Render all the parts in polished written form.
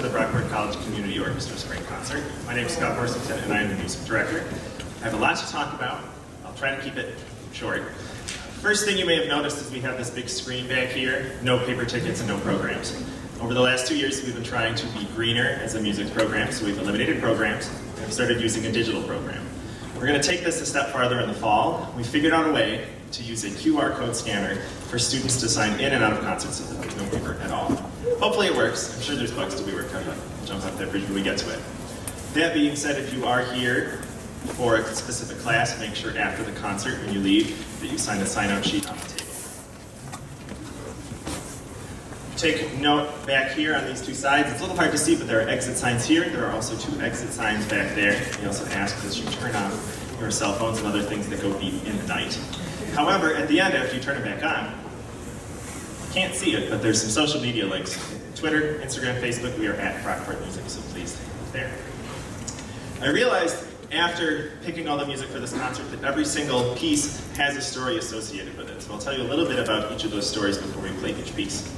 to the Brockport College-Community Orchestra Spring Concert. My name is Scott Horsington, and I am the music director. I have a lot to talk about. I'll try to keep it short. First thing you may have noticed is we have this big screen back here, no paper tickets and no programs. Over the last 2 years, we've been trying to be greener as a music program, so we've eliminated programs and have started using a digital program. We're going to take this a step farther in the fall. We figured out a way to use a QR code scanner for students to sign in and out of concerts so that there's no paper at all. Hopefully it works. I'm sure there's bugs to be worked out. We'll jump off that bridge when we get to it. That being said, if you are here for a specific class, make sure after the concert, when you leave, that you sign a sign-out sheet on the table. Take note back here on these two sides. It's a little hard to see, but there are exit signs here. There are also 2 exit signs back there. We also ask that you turn off your cell phones and other things that go beep in the night. However, at the end, after you turn it back on, you can't see it, but there's some social media links. Twitter, Instagram, Facebook, we are at Brockport Music, so please take a look there. I realized after picking all the music for this concert that every single piece has a story associated with it. So I'll tell you a little bit about each of those stories before we play each piece.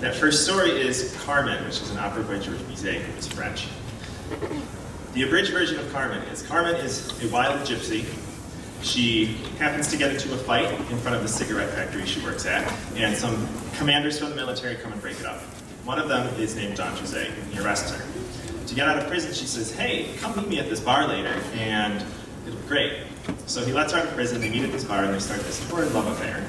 That first story is Carmen, which is an opera by George Bizet, who is French. The abridged version of Carmen is a wild gypsy. She happens to get into a fight in front of the cigarette factory she works at, and some commanders from the military come and break it up. One of them is named Don Jose, and he arrests her. To get out of prison, she says, "Hey, come meet me at this bar later, and it'll be great." So he lets her out of prison, they meet at this bar, and they start this torrid love affair.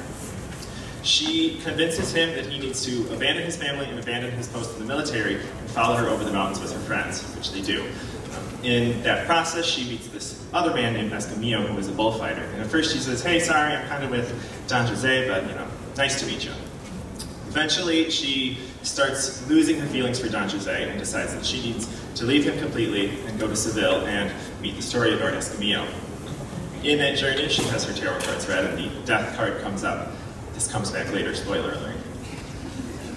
She convinces him that he needs to abandon his family and abandon his post in the military and follow her over the mountains with her friends, which they do. In that process, she meets this other man named Escamillo, who is a bullfighter. And at first she says, "Hey, sorry, I'm kind of with Don Jose, but nice to meet you." Eventually, she starts losing her feelings for Don Jose and decides that she needs to leave him completely and go to Seville and meet the storyteller Escamillo. In that journey, she has her tarot cards read, and the death card comes up. This comes back later, spoiler alert.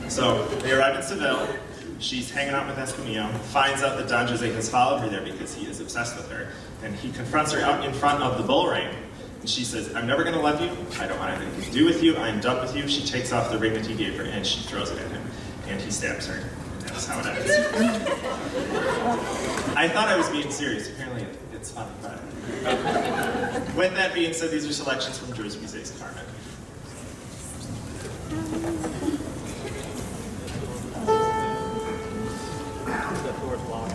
So they arrive in Seville. She's hanging out with Escamillo, finds out that Don Jose has followed her there because he is obsessed with her, and he confronts her out in front of the bull ring. And she says, "I'm never going to love you. I don't want anything to do with you. I'm done with you." She takes off the ring that he gave her, and she throws it at him, and he stabs her. And that's how it ends. I thought I was being serious. Apparently it's funny, but... With that being said, these are selections from George Bizet's Carmen. The fourth block.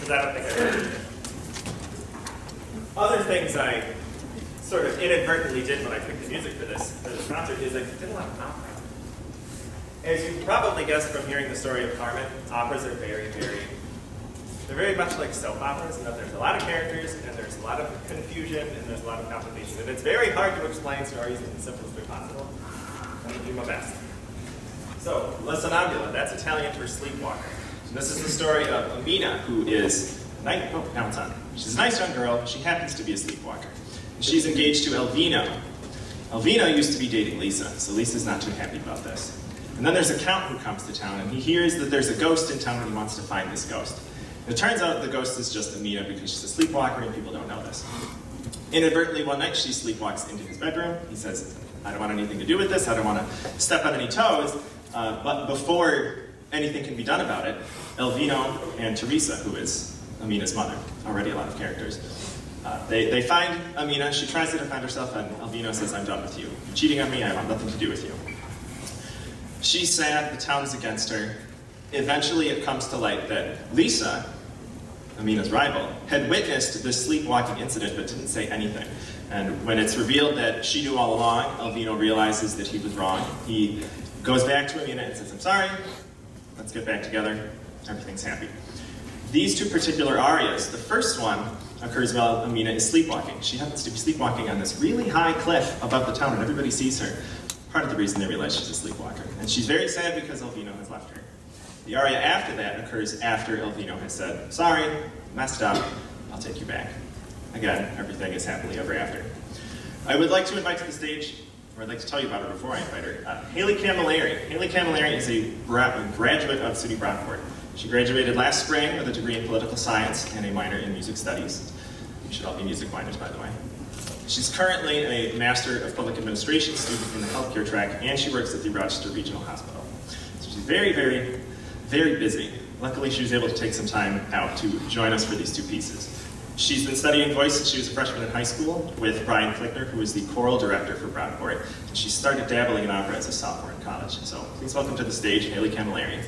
because I don't think I heard it. Other things I sort of inadvertently did when I picked the music for this concert is I did a lot of opera. As you probably guessed from hearing the story of Carmen, operas are they're very much like soap operas in that there's a lot of characters and there's a lot of confusion and there's a lot of complication. And it's very hard to explain stories in the simplest way possible. I'm going to do my best. So, La Sonnambula, that's Italian for sleepwalker. And this is the story of Amina, who is now it's on. She's a nice young girl. She happens to be a sleepwalker. And she's engaged to Elvino. Elvino used to be dating Lisa, so Lisa's not too happy about this. And then there's a count who comes to town, and he hears that there's a ghost in town and he wants to find this ghost. And it turns out the ghost is just Amina because she's a sleepwalker and people don't know this. Inadvertently one night she sleepwalks into his bedroom. He says, I don't want anything to do with this, I don't want to step on any toes. But before anything can be done about it, Elvino and Teresa, who is Amina's mother, already a lot of characters, they find Amina, she tries to defend herself, and Elvino says, I'm done with you. You're cheating on me, I want nothing to do with you. She's sad, the town is against her. Eventually it comes to light that Lisa, Amina's rival, had witnessed this sleepwalking incident but didn't say anything. And when it's revealed that she knew all along, Elvino realizes that he was wrong. He goes back to Amina and says, I'm sorry, let's get back together, everything's happy. These two particular arias, the first one occurs while Amina is sleepwalking. She happens to be sleepwalking on this really high cliff above the town and everybody sees her. Part of the reason they realize she's a sleepwalker. And she's very sad because Elvino has left her. The aria after that occurs after Elvino has said, sorry, messed up, I'll take you back. Again, everything is happily ever after. I would like to invite to the stage, or I'd like to tell you about her before I invite her, Hailey Cammilleri. Hailey Cammilleri is a graduate of SUNY Brockport. She graduated last spring with a degree in political science and a minor in music studies. You should all be music minors, by the way. She's currently a Master of Public Administration student in the healthcare track, and she works at the Rochester Regional Hospital. So she's very, very, very busy. Luckily, she was able to take some time out to join us for these two pieces. She's been studying voice since she was a freshman in high school with Brian Klickner, who is the choral director for Brockport. And she started dabbling in opera as a sophomore in college. So please welcome to the stage, Hailey Cammilleri.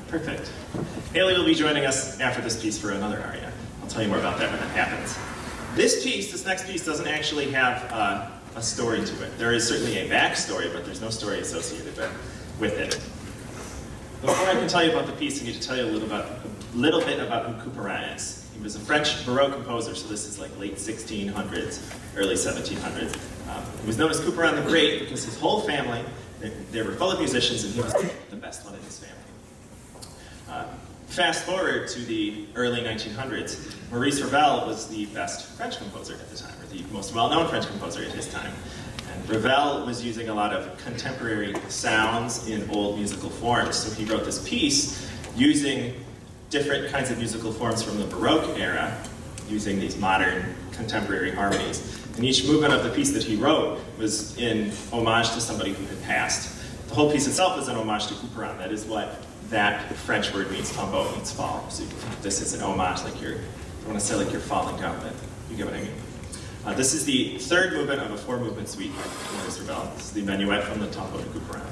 Perfect. Hailey will be joining us after this piece for another aria. I'll tell you more about that when it happens. This next piece, doesn't actually have a story to it. There is certainly a backstory, but there's no story associated with it. Before I can tell you about the piece, I need to tell you a little bit about who Couperin is. He was a French Baroque composer, so this is like late 1600s, early 1700s. He was known as Couperin the Great because his whole family, they were full of musicians, and he was the best one in his family. Fast forward to the early 1900s, Maurice Ravel was the best French composer at the time, or the most well-known French composer at his time. And Ravel was using a lot of contemporary sounds in old musical forms, so he wrote this piece using different kinds of musical forms from the Baroque era, using these modern contemporary harmonies. And each movement of the piece that he wrote was in homage to somebody who had passed. The whole piece itself is an homage to Couperin. That is what that French word means. Tombeau means fall. So this is an homage, like I don't want to say like you're falling down, but you get what I mean. This is the third movement of a four-movement suite by Maurice Ravel. This is the Menuet from the Tombeau de Couperin.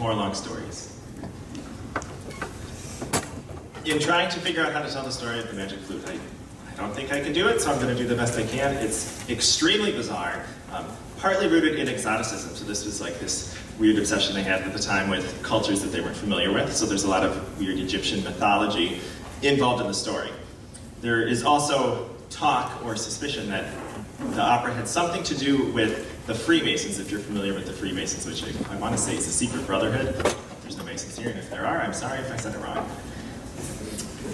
more long stories. In trying to figure out how to tell the story of the magic flute, I don't think I can do it, so I'm going to do the best I can. It's extremely bizarre, partly rooted in exoticism. So this was like this weird obsession they had at the time with cultures that they weren't familiar with. So there's a lot of weird Egyptian mythology involved in the story. There is also talk or suspicion that the opera had something to do with the Freemasons, if you're familiar with the Freemasons, which I want to say is a secret brotherhood. There's no Masons here, and if there are, I'm sorry if I said it wrong.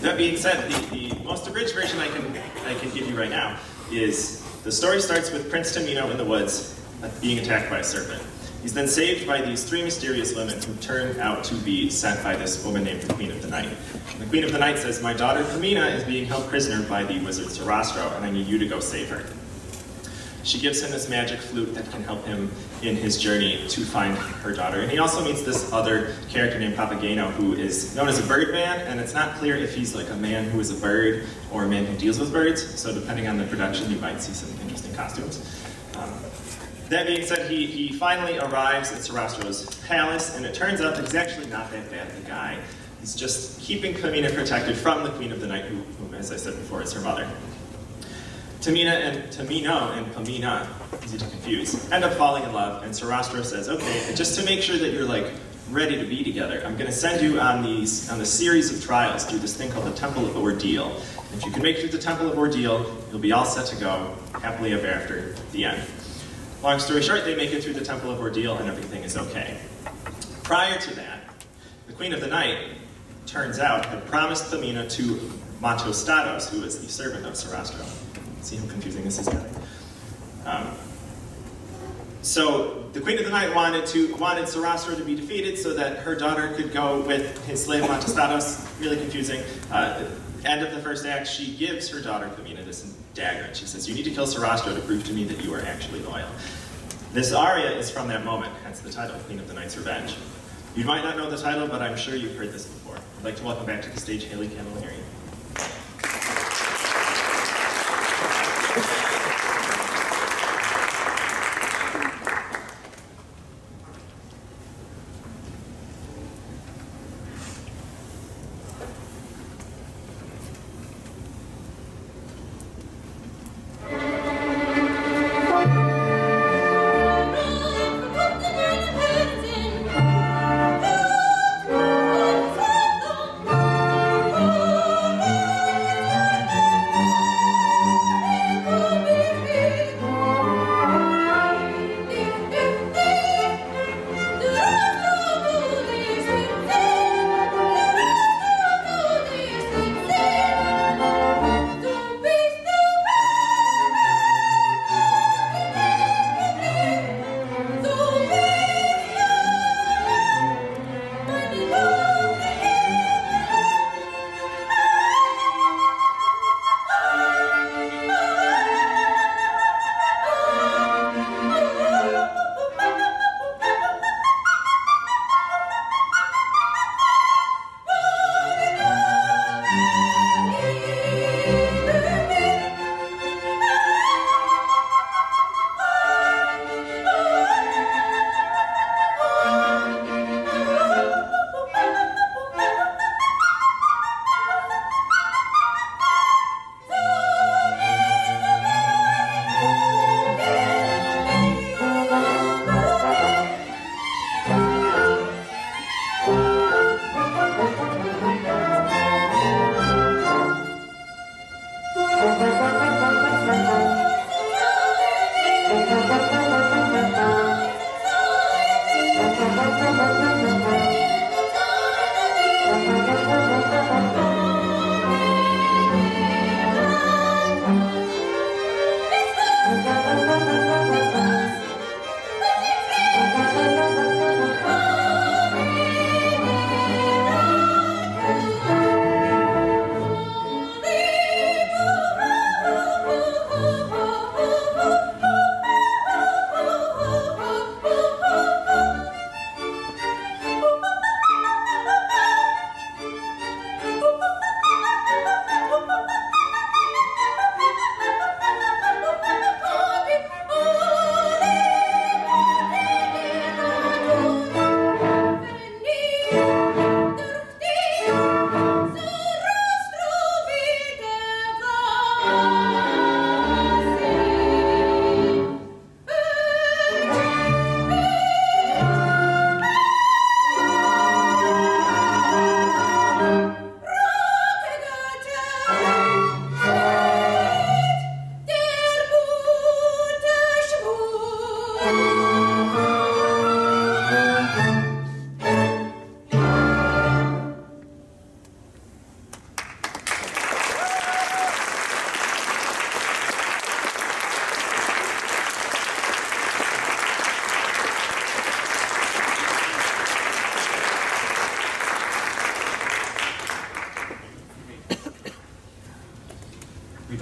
That being said, the most abridged version I can give you right now is the story starts with Prince Tamino in the woods being attacked by a serpent. He's then saved by these three mysterious women who turn out to be sent by this woman named the Queen of the Night. And the Queen of the Night says, "My daughter Pamina is being held prisoner by the wizard Sarastro, and I need you to go save her." She gives him this magic flute that can help him in his journey to find her daughter. And he also meets this other character named Papageno, who is known as a bird man, and it's not clear if he's like a man who is a bird or a man who deals with birds. So depending on the production, you might see some interesting costumes. That being said, he finally arrives at Sarastro's palace, and it turns out that he's actually not that bad of a guy. He's just keeping Pamina protected from the Queen of the Night, who, as I said before, is her mother. Tamino and Pamina, easy to confuse, end up falling in love, and Sarastro says, "Okay, just to make sure that you're like ready to be together, I'm going to send you on a series of trials through this thing called the Temple of Ordeal. If you can make it through the Temple of Ordeal, you'll be all set to go happily ever after at the end." Long story short, they make it through the Temple of Ordeal and everything is okay. Prior to that, the Queen of the Night, turns out, had promised Pamina to Montostados, who is the servant of Sarastro. See how confusing this is getting? So the Queen of the Night wanted Sarastro to be defeated so that her daughter could go with his slave Montostados. Really confusing. End of the first act, she gives her daughter Pamina this dagger, and she says, "You need to kill Sarastro to prove to me that you are actually loyal." This aria is from that moment, hence the title, Queen of the Night's Revenge. You might not know the title, but I'm sure you've heard this before. I'd like to welcome back to the stage Hailey Cammilleri.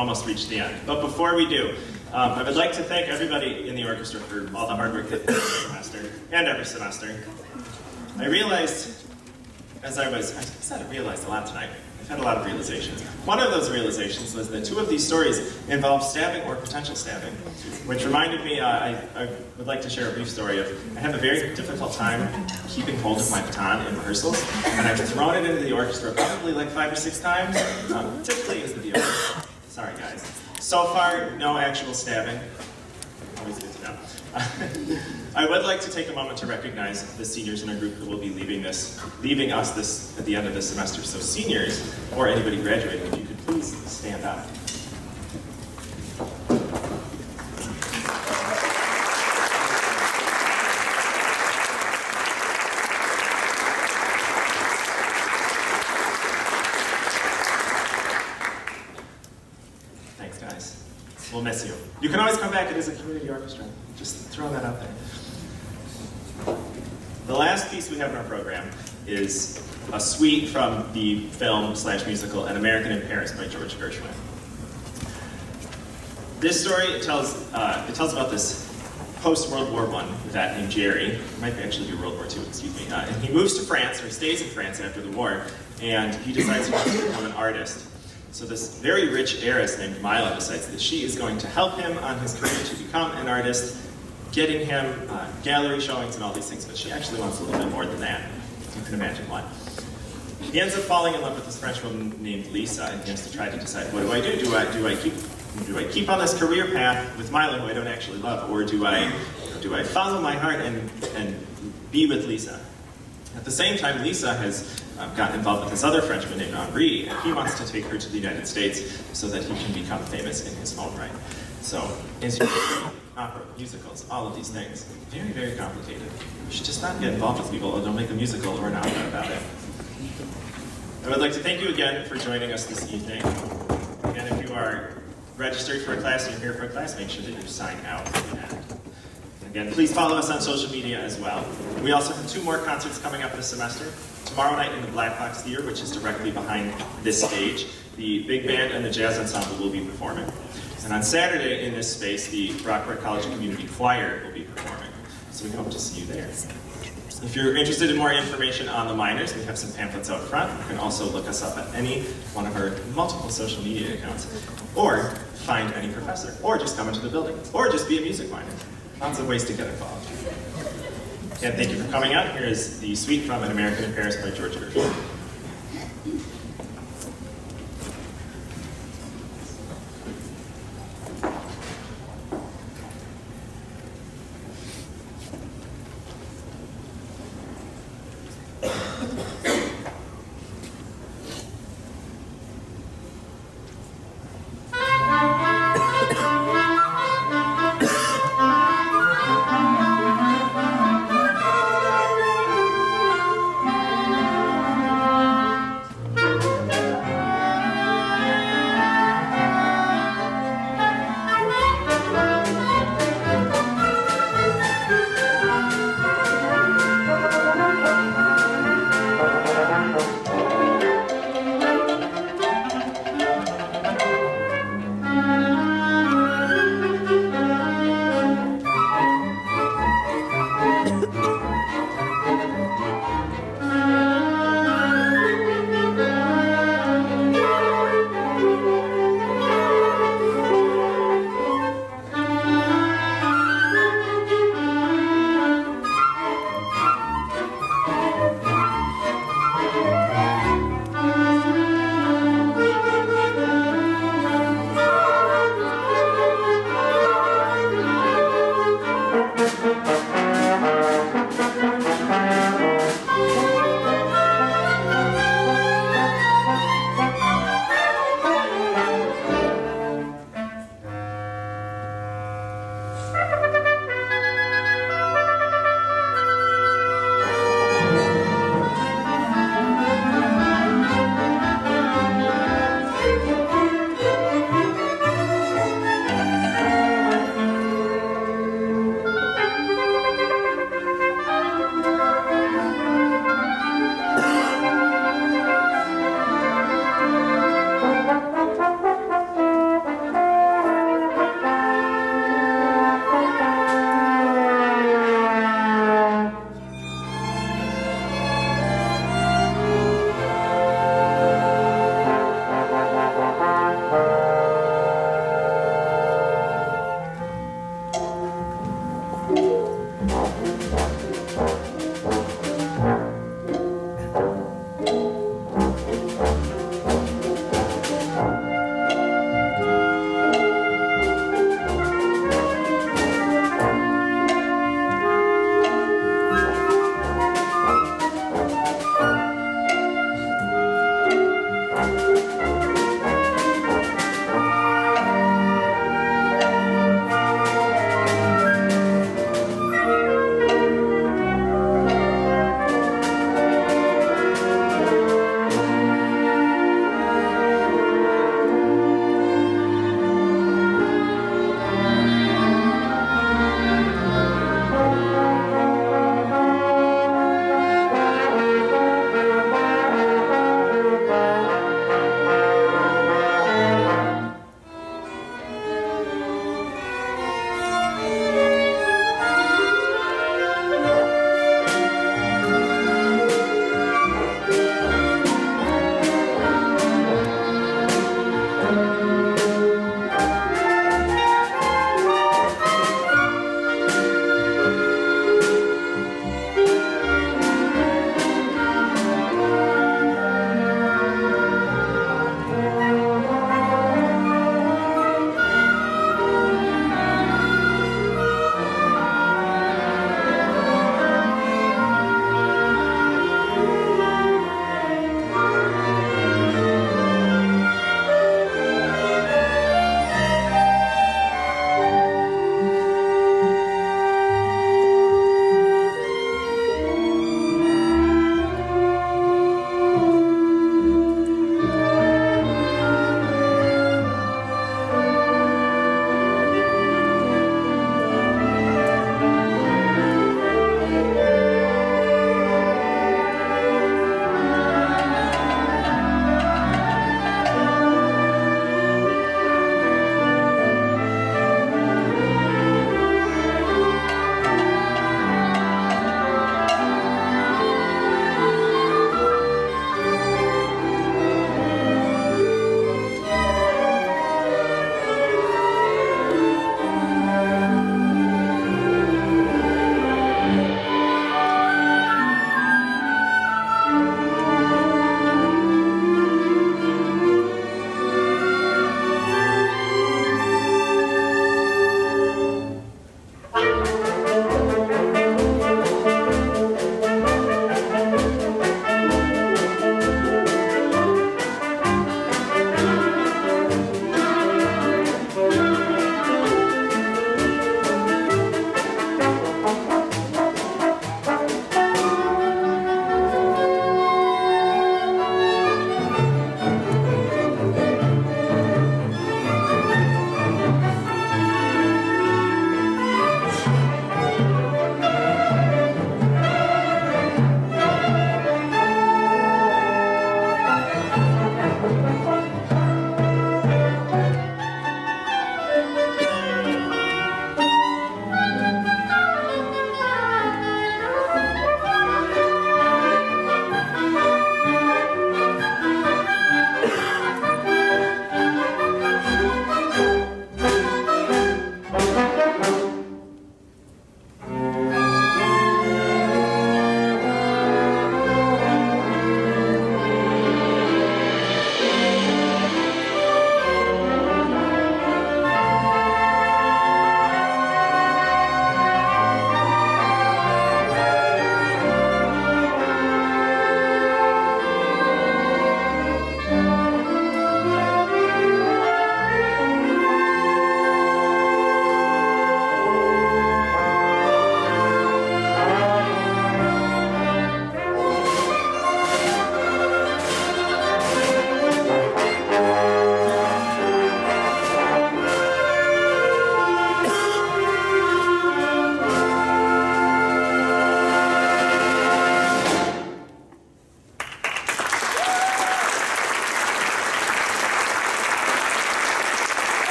almost reached the end. But before we do, I would like to thank everybody in the orchestra for all the hard work they did this semester, and every semester. I realized, I said I realized a lot tonight. I've had a lot of realizations. One of those realizations was that 2 of these stories involved stabbing or potential stabbing, which reminded me, I would like to share a brief story of, I have a very difficult time keeping hold of my baton in rehearsals, and I've thrown it into the orchestra probably like 5 or 6 times. Typically is the deal. Sorry guys. So far, no actual stabbing. Always good to know. I would like to take a moment to recognize the seniors in our group who will be leaving us at the end of this semester. So seniors, or anybody graduating, if you could please stand up. Thanks, guys. We'll miss you. You can always come back. It is a community orchestra. Just throw that out there. The last piece we have in our program is a suite from the film/musical An American in Paris by George Gershwin. This story tells about this post-World War I vet named Jerry. It might actually be World War II, excuse me. And he moves to France, or he stays in France after the war, and he decides he wants to become an artist. So this very rich heiress named Mila decides that she is going to help him on his career to become an artist, getting him gallery showings and all these things, but she actually wants a little bit more than that. You can imagine why. He ends up falling in love with this French woman named Lisa, and he has to try to decide, what do I do? Do I keep on this career path with Mila, who I don't actually love, or do I follow my heart and be with Lisa? At the same time, Lisa has gotten involved with this other Frenchman named Henri, and he wants to take her to the United States so that he can become famous in his own right. So, as you know, opera, musicals, all of these things, very, very complicated. You should just not get involved with people or don't make a musical or an opera about it. I would like to thank you again for joining us this evening. And if you are registered for a class and you're here for a class, make sure that you sign out at the end. Again, please follow us on social media as well. We also have 2 more concerts coming up this semester. Tomorrow night in the Black Box Theater, which is directly behind this stage, the big band and the jazz ensemble will be performing. And on Saturday in this space, the Brockport College-Community Choir will be performing. So we hope to see you there. If you're interested in more information on the minors, we have some pamphlets out front. You can also look us up at any one of our multiple social media accounts, or find any professor, or just come into the building, or just be a music minor. Lots of ways to get involved. And thank you for coming out. Here is the suite from An American in Paris by George Gershwin.